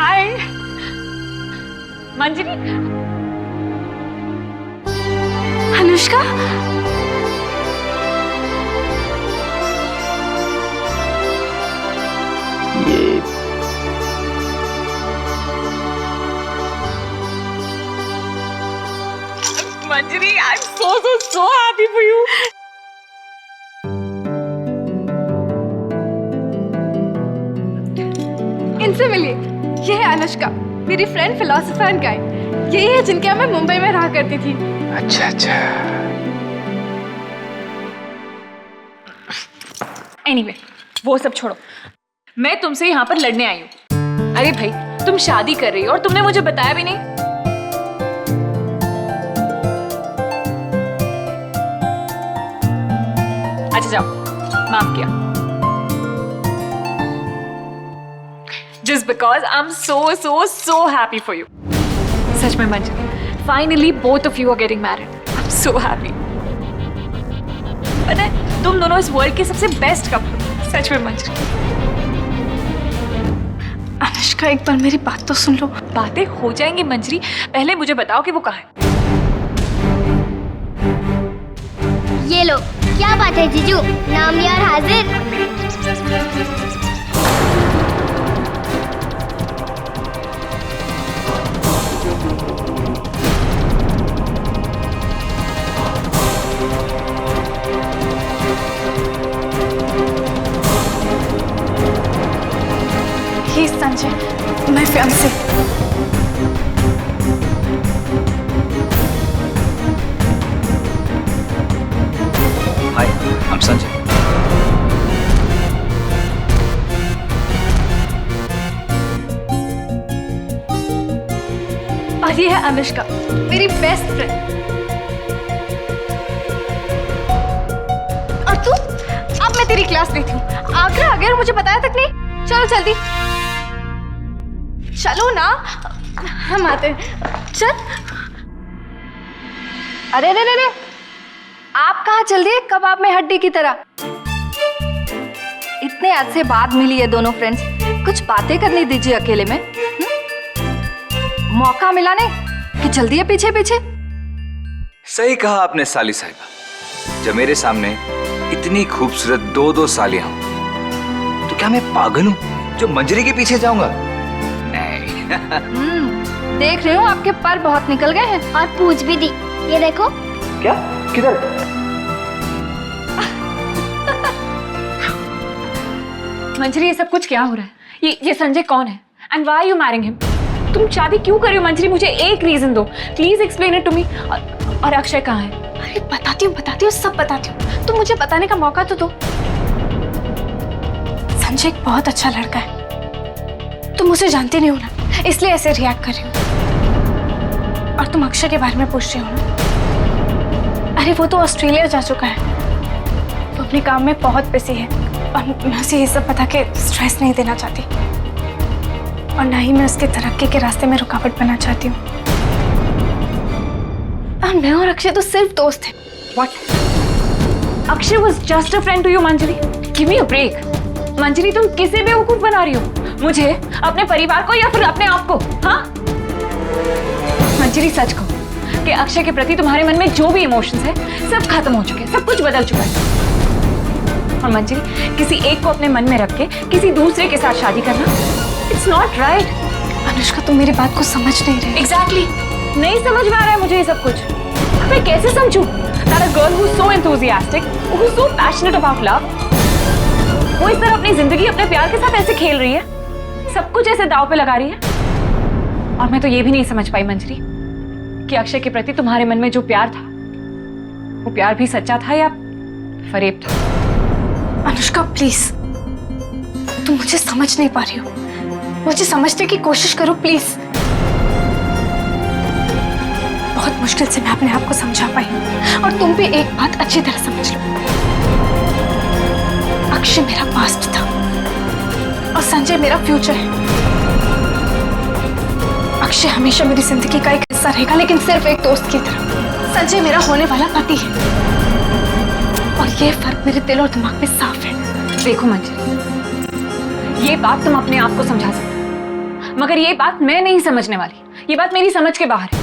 हाय मंजरी। अनुष्का, ये Manjari, I am so happy for you. इनसे मिलिए। ये है अनुष्का, मेरी फ्रेंड फिलोसोफर एंड गाइड। यही है जिनके यहाँ मैं मुंबई में रहा करती थी। अच्छा अच्छा। Anyway, वो सब छोड़ो, मैं तुमसे यहाँ पर लड़ने आई हूँ। अरे भाई, तुम शादी कर रही हो और तुमने मुझे बताया भी नहीं। अच्छा जाओ, माफ किया। Just because I'm so happy for you. सच में मंजरी, finally both of you are getting married. I'm so happy. पता है, तुम दोनों इस वर्ल्ड के सबसे बेस्ट कपल हो। सच में मंजरी। अनुष्का, एक बार मेरी बात तो सुन लो। बातें हो जाएंगी मंजरी, पहले मुझे बताओ कि वो कहाँ है। ये लो, क्या बात है जीजू, नाम यार हाजिर। ही संजय, मैं फियांसे। Hi, I'm Sanjay. और ये है अनुष्का, मेरी बेस्ट फ्रेंड। और तू? अब मैं तेरी क्लास लेती हूँ। आगरा आ गया और मुझे बताया तक नहीं। चलो जल्दी चलो ना, हम आते हैं। चल। अरे रे रे रे, आप कहाँ चल दिए कबाब में हड्डी की तरह? इतने आज से बाद मिली है दोनों फ्रेंड्स, कुछ बातें करने दीजिए अकेले में। मौका मिला नहीं कि जल्दी है पीछे पीछे। सही कहा आपने साली साहिबा, जब मेरे सामने इतनी खूबसूरत दो सालियां हों तो क्या मैं पागल हूँ जो मंजरी के पीछे जाऊंगा? नहीं। देख रही हूँ आपके पर बहुत निकल गए हैं। और पूछ भी दी, ये देखो। क्या? किधर? मंजरी, ये सब कुछ क्या हो रहा है? ये संजय कौन है? And why you marrying him? तुम शादी क्यों कर रही हो मंजरी? मुझे एक रीजन दो, please explain it to me. और अक्षय कहाँ है? अरे बताती हूँ, सब बताती हूँ। तुम मुझे बताने का मौका तो दो। संजय एक बहुत अच्छा लड़का है, तुम उसे जानती नहीं हो ना, इसलिए ऐसे रिएक्ट कर रही हो। और तुम अक्षय के बारे में पूछ रही हो ना? अरे वो तो ऑस्ट्रेलिया जा चुका है, तो अपने काम में बहुत बिजी है और मैं उसे ये सब बता के स्ट्रेस नहीं देना चाहती, और ना ही मैं उसके तरक्की के रास्ते में रुकावट बनना चाहती हूँ। और मैं और अक्षय तो सिर्फ दोस्त हैं। What? Akshay was just a friend to you, Manjari. Give me a break. मंजरी, तुम किसे बेवकूफ बना रही हो? मुझे, अपने परिवार को, या फिर अपने आप को? हाँ मंजरी, सच कहो कि अक्षय के प्रति तुम्हारे मन में जो भी इमोशंस है सब खत्म हो चुके हैं, सब कुछ बदल चुका है। और मंजरी, किसी एक को अपने मन में रख के किसी दूसरे के साथ शादी करना, इट्स नॉट राइट। अनुष्का, तुम मेरी बात को समझ नहीं रही। एग्जैक्टली, नहीं समझ में आ रहा है मुझे ये सब कुछ। मैं कैसे समझूं that a girl who's so enthusiastic, who's so passionate about love, वो इस तरह अपनी जिंदगी अपने प्यार के साथ ऐसे खेल रही है, सब कुछ ऐसे दांव पे लगा रही है। और मैं तो ये भी नहीं समझ पाई मंजरी कि अक्षय के प्रति तुम्हारे मन में जो प्यार था, वो प्यार भी सच्चा था या फरेब था? अनुष्का प्लीज, तुम मुझे समझ नहीं पा रही हो, मुझे समझने की कोशिश करो प्लीज। बहुत मुश्किल से मैं अपने आप को समझा पाई, और तुम भी एक बात अच्छी तरह समझ लो, अक्षय मेरा पास्ट था और संजय मेरा फ्यूचर है। अक्षय हमेशा मेरी जिंदगी का एक हिस्सा रहेगा, लेकिन सिर्फ एक दोस्त की तरह। संजय मेरा होने वाला पति है, और ये फर्क मेरे दिल और दिमाग में साफ है। देखो मंजरी, ये बात तुम अपने आप को समझा सकते हो, मगर ये बात मैं नहीं समझने वाली, ये बात मेरी समझ के बाहर है।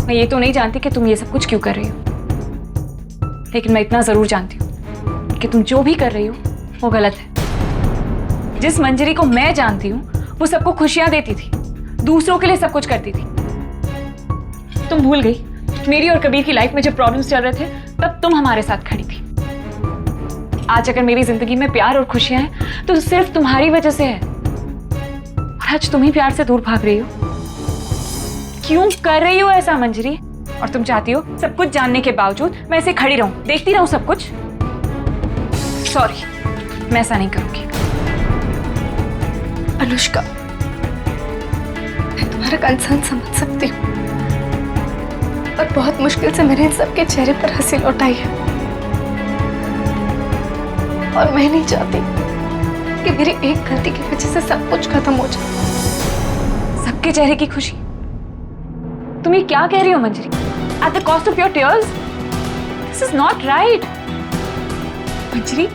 मैं ये तो नहीं जानती कि तुम ये सब कुछ क्यों कर रही हो, लेकिन मैं इतना जरूर जानती हूँ कि तुम जो भी कर रही हो वो गलत है। जिस मंजरी को मैं जानती हूँ वो सबको खुशियां देती थी, दूसरों के लिए सब कुछ करती थी। तुम भूल गई मेरी और कबीर की लाइफ में जब प्रॉब्लम्स चल रहे थे तब तुम हमारे साथ खड़ी थी। आज अगर मेरी जिंदगी में प्यार और खुशियां हैं तो सिर्फ तुम्हारी वजह से है। और आज तुम ही प्यार से दूर भाग रही हो। क्यों कर रही हो ऐसा मंजरी? और तुम चाहती हो सब कुछ जानने के बावजूद मैं ऐसे खड़ी रहूं, देखती रहूं सब कुछ? सॉरी, मैं ऐसा नहीं करूंगी। अनुष्का, मैं तुम्हारा कंसर्न समझ सकती हूँ और बहुत मुश्किल से मैंने इन सबके चेहरे पर हंसी लौटाई है। और मैं नहीं चाहती कि मेरी एक गलती की वजह से सब कुछ खत्म हो जाए। सबके चेहरे की खुशी? तुम ये क्या कह रही हो मंजरी? At the cost of your tears? This is not right. मंजरी,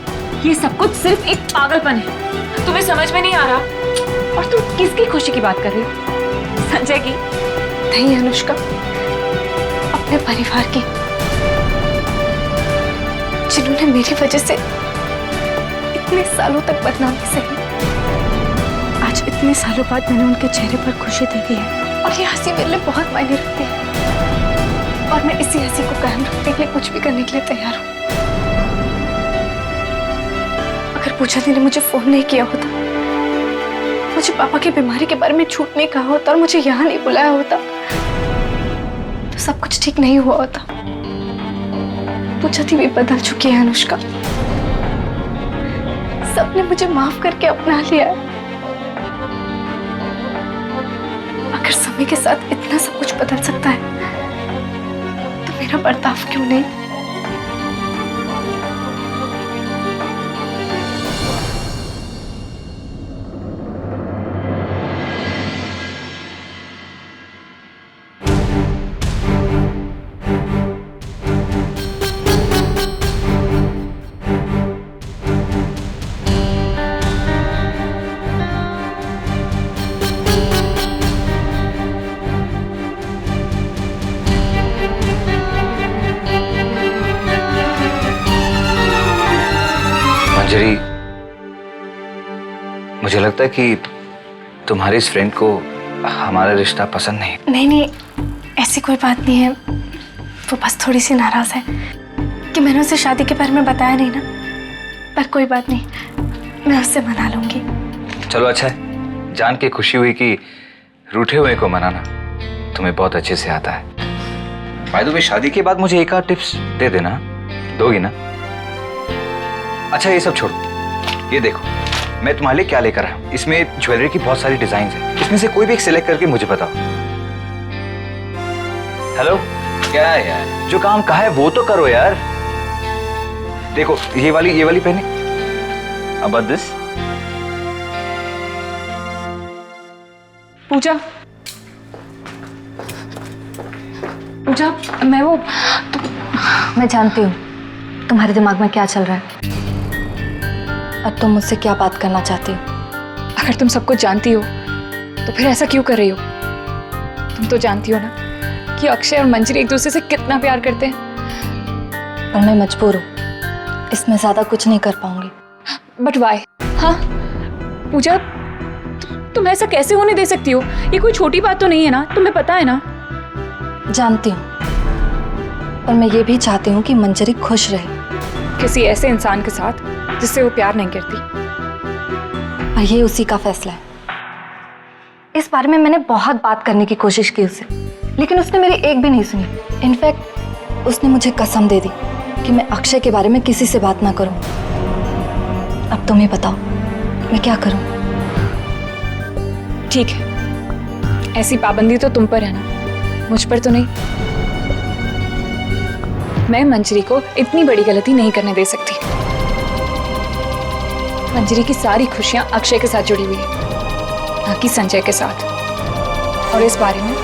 ये सब कुछ सिर्फ एक पागलपन है। तुम्हें समझ में नहीं आ रहा? और तुम किसकी खुशी की बात कर रही हो? संजय की? नहीं अनुष्का, अपने परिवार की, जिन्होंने मेरी वजह से इतने सालों तक बदनामी सही। आज इतने सालों बाद मैंने उनके चेहरे पर खुशी देखी है और ये हंसी मेरे लिए बहुत मायने रखती है। और मैं इसी हंसी को कायम रखने के लिए कुछ भी करने के लिए तैयार हूँ। अगर पूजा दी ने मुझे फोन नहीं किया होता, मुझे पापा की बीमारी के बारे में झूठ नहीं कहा होता और मुझे यहाँ नहीं बुलाया होता, तो सब कुछ ठीक नहीं हुआ होता। पूजा दी भी बदल चुकी है अनुष्का। सबने मुझे माफ करके अपना लिया है। अगर समय के साथ इतना सब कुछ बदल सकता है तो मेरा बर्ताव क्यों नहीं? मंजरी, मुझे लगता है कि तुम्हारी इस फ्रेंड को हमारा रिश्ता पसंद नहीं। नहीं, ऐसी कोई बात नहीं है। वो बस थोड़ी सी नाराज है कि मैंने उसे शादी के बारे में बताया नहीं ना। पर कोई बात नहीं, मैं उससे मना लूंगी। चलो अच्छा है, जान के खुशी हुई कि रूठे हुए को मनाना तुम्हें बहुत अच्छे से आता है। बाय द वे, शादी के बाद मुझे एक आध टिप्स दे देना, दोगी ना? अच्छा ये सब छोड़ो, ये देखो मैं तुम्हारे लिए क्या लेकर आया हूं। इसमें ज्वेलरी की बहुत सारी डिजाइन है, इसमें से कोई भी एक सिलेक्ट करके मुझे बताओ। हेलो, क्या है यार, जो काम कहा है वो तो करो यार। देखो ये वाली पहने। About this? पूजा, मैं जानती हूँ तुम्हारे दिमाग में क्या चल रहा है और तुम मुझसे क्या बात करना चाहती हो। अगर तुम सब कुछ जानती हो तो फिर ऐसा क्यों कर रही हो? तुम तो जानती हो ना कि अक्षय और मंजरी एक दूसरे से कितना प्यार करते हैं। पर मैं मजबूर हूँ, इसमें ज्यादा कुछ नहीं कर पाऊंगी। But why? हाँ पूजा, तुम ऐसा कैसे होने दे सकती हो? ये कोई छोटी बात तो नहीं है ना, तुम्हें पता है ना। जानती हूँ, पर मैं ये भी चाहती हूँ कि मंजरी खुश रहे किसी ऐसे इंसान के साथ जिससे वो प्यार नहीं करती। और ये उसी का फैसला है। इस बारे में मैंने बहुत बात करने की कोशिश की उससे, लेकिन उसने मेरी एक भी नहीं सुनी। इनफैक्ट उसने मुझे कसम दे दी कि मैं अक्षय के बारे में किसी से बात ना करूं। अब तुम ही बताओ मैं क्या करूं? ठीक है, ऐसी पाबंदी तो तुम पर है ना, मुझ पर तो नहीं। मैं मंजरी को इतनी बड़ी गलती नहीं करने दे सकती। मंजरी की सारी खुशियां अक्षय के साथ जुड़ी हुई है, ना कि संजय के साथ। और इस बारे में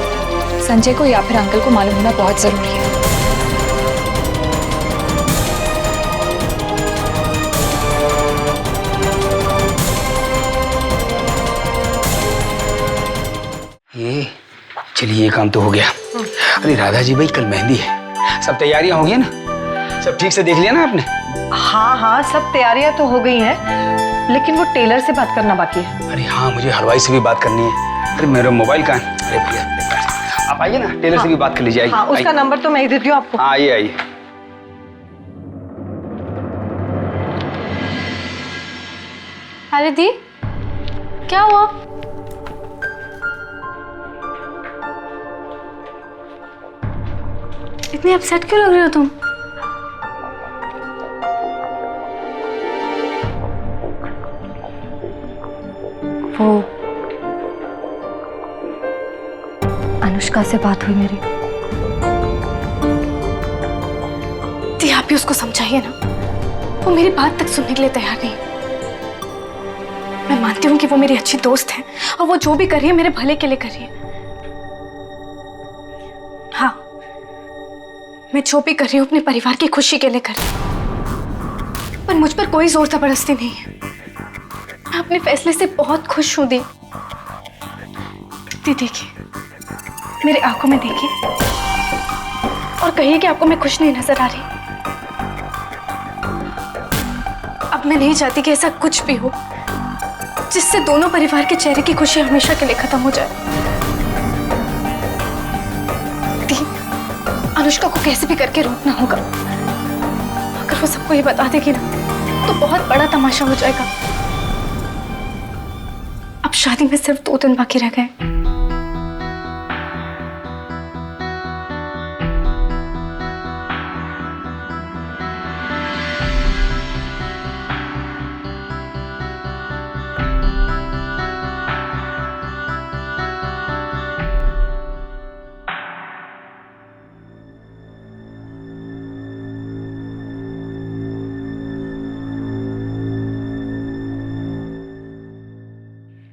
संजय को या फिर अंकल को मालूम होना बहुत जरूरी है। चलिए ये काम तो हो गया। अरे राधा जी भाई, कल मेहंदी है, सब तैयारियां हो गई ना? सब ठीक से देख लिया ना आपने? हाँ हाँ, सब तैयारियां तो हो गई हैं, लेकिन वो टेलर से बात करना बाकी है। अरे हाँ, मुझे हलवाई से भी बात करनी है। अरे मेरा मोबाइल कहाँ है? अरे भैया आप आइए ना, टेलर से भी बात कर लीजिए। हाँ, उसका नंबर तो मैं ही देती हूँ आपको। हाँ आइए आइए। अरे दी, क्या हुआ? इतनी अपसेट क्यों लग रही हो तुम? वो अनुष्का से बात हुई मेरी। दी, आप ही उसको समझाइए ना, वो मेरी बात तक सुनने के लिए तैयार नहीं है। मैं मानती हूँ कि वो मेरी अच्छी दोस्त है और वो जो भी कर रही है मेरे भले के लिए कर रही है। हाँ, मैं जो भी कर रही हूँ अपने परिवार की खुशी के लिए कर रही हूँ, पर मुझ पर कोई जोर जबरदस्ती नहीं है। मैं अपने फैसले से बहुत खुश हूँ दी। दी देखिए, मेरे आंखों में देखिए और कहिए कि आपको मैं खुश नहीं नजर आ रही। अब मैं नहीं चाहती कि ऐसा कुछ भी हो जिससे दोनों परिवार के चेहरे की खुशी हमेशा के लिए खत्म हो जाए। दी, अनुष्का को कैसे भी करके रोकना होगा। अगर वो सबको ये बता देगी ना तो बहुत बड़ा तमाशा हो जाएगा। अब शादी में सिर्फ 2 दिन बाकी रह गए।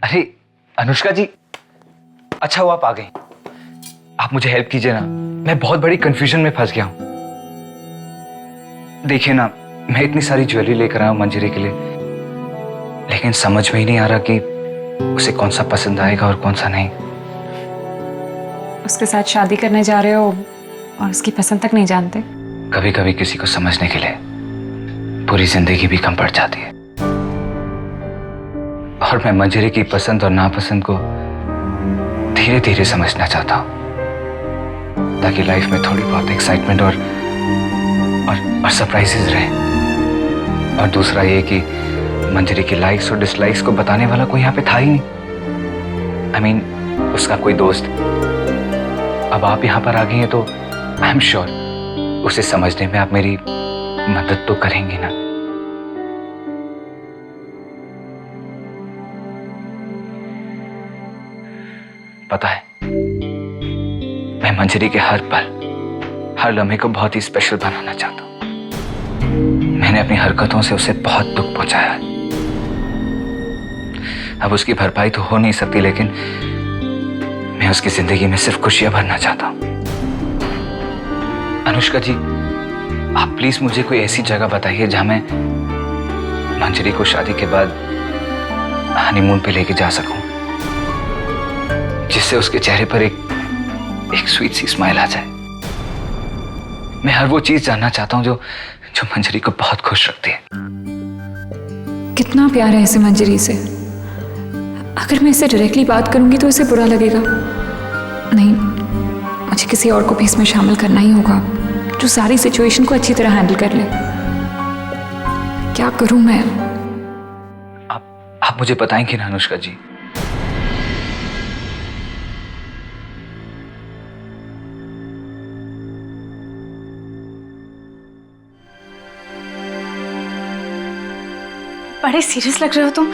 अरे अनुष्का जी, अच्छा हुआ आप आ गई। आप मुझे हेल्प कीजिए ना, मैं बहुत बड़ी कंफ्यूजन में फंस गया हूं। देखिए ना, मैं इतनी सारी ज्वेलरी लेकर आया हूं मंजरी के लिए, लेकिन समझ में ही नहीं आ रहा कि उसे कौन सा पसंद आएगा और कौन सा नहीं। उसके साथ शादी करने जा रहे हो और उसकी पसंद तक नहीं जानते। कभी कभी किसी को समझने के लिए पूरी जिंदगी भी कम पड़ जाती है। और मैं मंजरी की पसंद और नापसंद को धीरे धीरे समझना चाहता हूं, ताकि लाइफ में थोड़ी बहुत एक्साइटमेंट और सरप्राइजेस रहे। और दूसरा ये कि मंजरी की लाइक्स और डिसलाइक्स को बताने वाला कोई यहाँ पे था ही नहीं। I mean, उसका कोई दोस्त। अब आप यहाँ पर आ गई हैं तो आई एम श्योर उसे समझने में आप मेरी मदद तो करेंगी ना। पता है, मैं मंजरी के हर पल, हर लम्हे को बहुत ही स्पेशल बनाना चाहता हूं। मैंने अपनी हरकतों से उसे बहुत दुख पहुंचाया है। अब उसकी भरपाई तो हो नहीं सकती, लेकिन मैं उसकी जिंदगी में सिर्फ खुशियां भरना चाहता हूं। अनुष्का जी, आप प्लीज मुझे कोई ऐसी जगह बताइए जहां मैं मंजरी को शादी के बाद हनीमून पे लेके जा सकूं, जिससे उसके चेहरे पर एक स्वीट सी स्माइल आ जाए। मैं हर वो चीज जानना चाहता हूं जो मंजरी को बहुत खुश रखती है। कितना प्यार है इसे मंजरी से। अगर मैं इससे डायरेक्टली बात करूंगी तो इसे बुरा लगेगा। नहीं, मुझे किसी और को भी इसमें शामिल करना ही होगा जो सारी सिचुएशन को अच्छी तरह हैंडल कर ले। क्या करूं मैं? आप मुझे बताएंगे ना अनुष्का जी? बड़े सीरियस लग रहे हो तुम।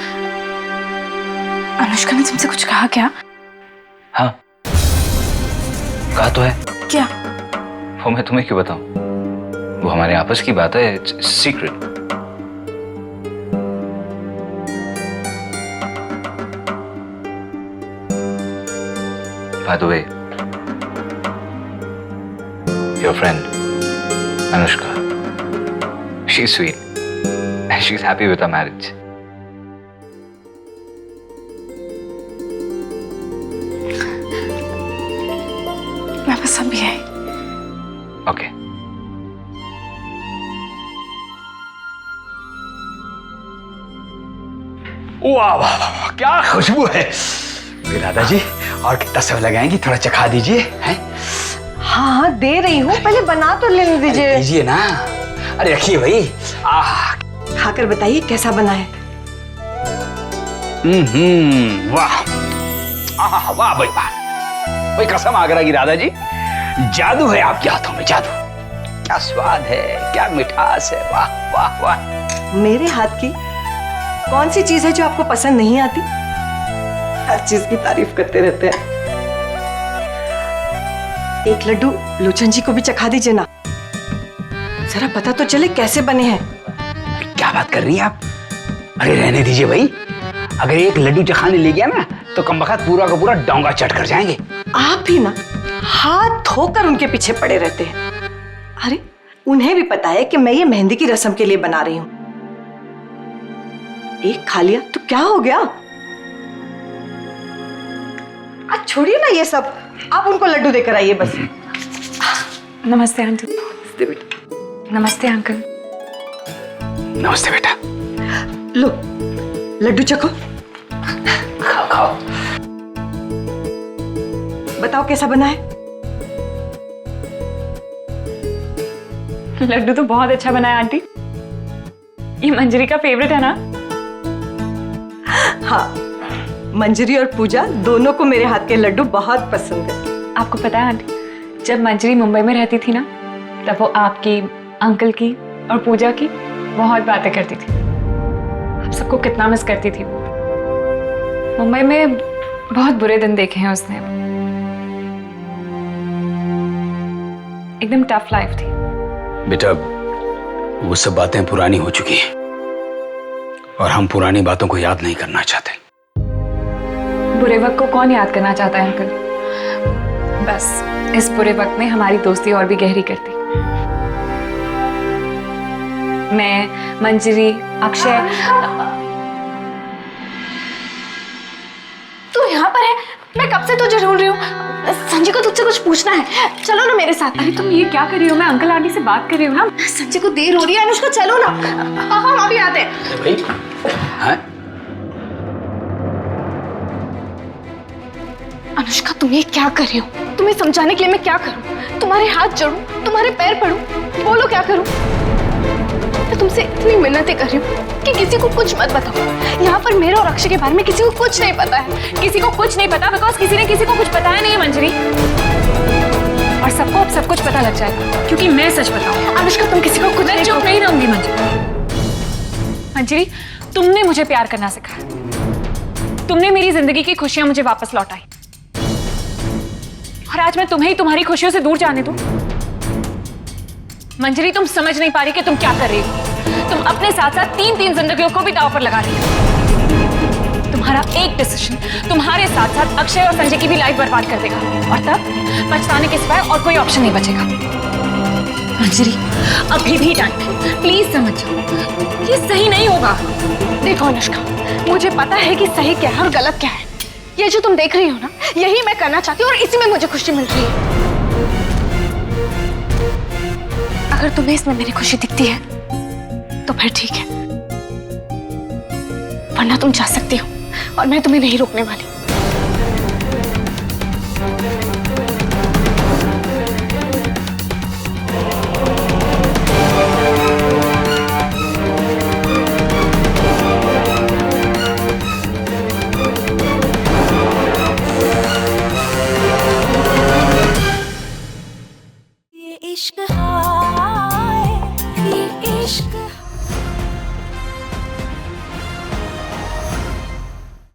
अनुष्का ने तुमसे कुछ कहा क्या? हाँ, कहा तो है। क्या? वो मैं तुम्हें क्यों बताऊं? वो हमारे आपस की बात है, secret. By the way, your friend Anushka, she's sweet and she's happy with our marriage. कसम भी है। ओके। वाह वाह वाह, क्या खुशबू है। अरे राधा जी, और कितना समय लगाएंगी, थोड़ा चखा दीजिए। हैं? हाँ हाँ दे रही हूँ, पहले बना तो लेने दीजिए। दीजिए ना। अरे रखिए भाई। आह, खाकर बताइए कैसा बना है। वाह। आह, वाह भाई वाह। भाई कसम आगरा की राधा जी, जादू है आपके हाथों में, जादू। क्या स्वाद है, क्या मिठास है, वाह वाह वाह। मेरे हाथ की कौन सी चीज है जो आपको पसंद नहीं आती? हर चीज की तारीफ करते रहते हैं। एक लड्डू लोचन जी को भी चखा दीजिए ना, जरा पता तो चले कैसे बने हैं। क्या बात कर रही हैं आप? अरे रहने दीजिए भाई, अगर एक लड्डू चखाने ले गया ना तो कमबख्त पूरा का पूरा डोंगा चट कर जाएंगे। आप भी ना हाथ धोकर उनके पीछे पड़े रहते हैं। अरे उन्हें भी पता है कि मैं ये मेहंदी की रस्म के लिए बना रही हूं। एक खा लिया तो क्या हो गया? आज छोड़िए ना ये सब, आप उनको लड्डू देकर आइए बस। नमस्ते आंटी। नमस्ते अंकल। नमस्ते बेटा। लो लड्डू चखो, खाओ खाओ। बताओ कैसा बना है। लड्डू तो बहुत अच्छा बना है आंटी। ये मंजरी का फेवरेट है ना? हाँ, मंजरी और पूजा दोनों को मेरे हाथ के लड्डू बहुत पसंद है। आपको पता है आंटी, जब मंजरी मुंबई में रहती थी ना, तब वो आपकी, अंकल की और पूजा की बहुत बातें करती थी। आप सबको कितना मिस करती थी वो। मुंबई में बहुत बुरे दिन देखे हैं उसने। एकदम टफ लाइफ थी। बेटा वो सब बातें पुरानी हो चुकी हैं और हम पुरानी बातों को याद नहीं करना चाहते। बुरे वक्त को कौन याद करना चाहता है अंकल? बस इस बुरे वक्त में हमारी दोस्ती और भी गहरी करती। मैं, मंजरी, अक्षय। तू यहाँ पर है? मैं कब से तुझे ढूंढ रही हूँ। संजय को तुझसे कुछ पूछना है, चलो ना मेरे साथ। अरे तुम ये क्या कर रही हो? मैं अंकल आंटी से बात कर रही हूँ ना। संजय को देर हो रही है, अनुष्का चलो ना। हाँ हम अभी आते हैं। भाई हाँ? अनुष्का तुम ये क्या कर रही हो? तुम्हें समझाने के लिए मैं क्या करूं? तुम्हारे हाथ जोड़ूं, तुम्हारे पैर पड़ूं, बोलो क्या करूं? मैं तुमसे इतनी मिन्नतें कर रही हूँ कि किसी को कुछ मत बताओ। यहाँ पर मेरे और अक्षय के बारे में किसी को कुछ नहीं पता है। किसी को कुछ नहीं पता बिकॉज किसी ने किसी को कुछ बताया नहीं है मंजरी। और सबको अब सब कुछ पता लग जाएगा क्योंकि मैं सच बताऊं। अनुष्का तुम किसी को कुछ मैं चुप नहीं रहूंगी मंजरी। मंजरी, तुमने मुझे प्यार करना सिखाया। तुमने मेरी जिंदगी की खुशियां मुझे वापस लौटाई। और आज मैं तुम्हें ही तुम्हारी खुशियों से दूर जाने दूं? मंजरी, तुम समझ नहीं पा रही कि तुम क्या कर रही हो। तुम अपने साथ साथ तीन जिंदगियों को भी दांव पर लगा रही हो। तुम्हारा एक डिसीजन तुम्हारे साथ साथ अक्षय और संजय की भी लाइफ बर्बाद कर देगा और तब पछताने के सिवाय और कोई ऑप्शन नहीं बचेगा। मंजरी, अभी भी टाइम है, प्लीज समझ जाओ, ये सही नहीं होगा। देखो अनुष्का, मुझे पता है कि सही क्या है और गलत क्या है। ये जो तुम देख रही हो ना, यही मैं करना चाहती हूँ और इसी में मुझे खुशी मिल रही है। अगर तुम्हें इसमें मेरी खुशी दिखती है तो फिर ठीक है, वरना तुम जा सकती हो और मैं तुम्हें नहीं रोकने वाली। ये इश्क